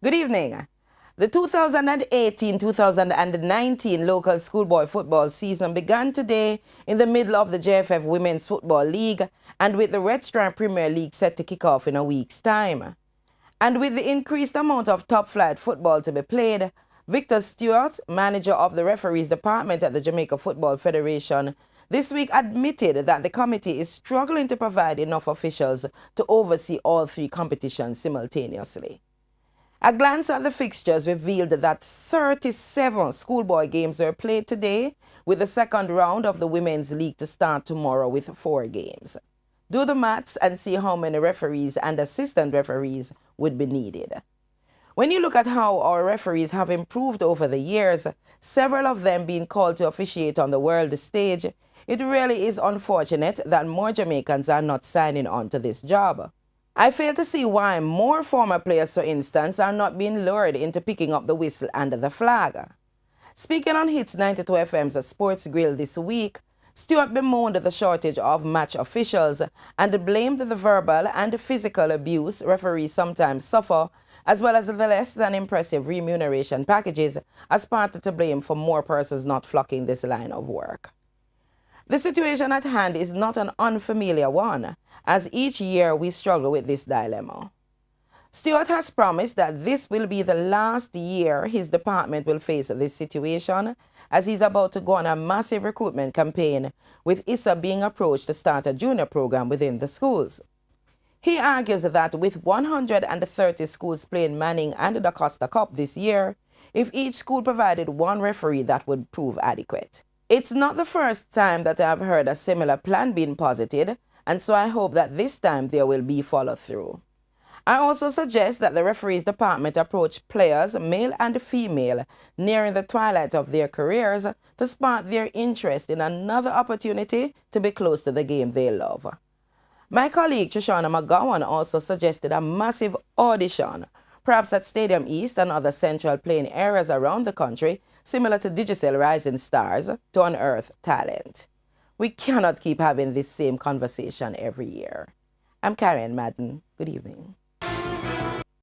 Good evening. The 2018-2019 local schoolboy football season began today in the middle of the JFF Women's Football League and with the Red Stripe Premier League set to kick off in a week's time. And with the increased amount of top-flight football to be played, Victor Stewart, manager of the referees department at the Jamaica Football Federation, this week admitted that the committee is struggling to provide enough officials to oversee all three competitions simultaneously. A glance at the fixtures revealed that 37 schoolboy games were played today, with the second round of the Women's League to start tomorrow with 4 games. Do the maths and see how many referees and assistant referees would be needed. When you look at how our referees have improved over the years, several of them being called to officiate on the world stage, it really is unfortunate that more Jamaicans are not signing on to this job. I fail to see why more former players, for instance, are not being lured into picking up the whistle and the flag. Speaking on Hits 92 FM's Sports Grill this week, Stewart bemoaned the shortage of match officials and blamed the verbal and physical abuse referees sometimes suffer, as well as the less than impressive remuneration packages, as part to blame for more persons not flocking this line of work. The situation at hand is not an unfamiliar one, as each year we struggle with this dilemma. Stewart has promised that this will be the last year his department will face this situation, as he's about to go on a massive recruitment campaign, with ISA being approached to start a junior program within the schools. He argues that with 130 schools playing Manning and the Costa Cup this year, if each school provided one referee, that would prove adequate. It's not the first time that I've heard a similar plan being posited, and so I hope that this time there will be follow-through. I also suggest that the referees department approach players, male and female, nearing the twilight of their careers to spark their interest in another opportunity to be close to the game they love. My colleague Trishana McGowan also suggested a massive audition, perhaps at Stadium East and other central playing areas around the country, similar to Digicel Rising Stars, to unearth talent. We cannot keep having this same conversation every year. I'm Karen Madden. Good evening.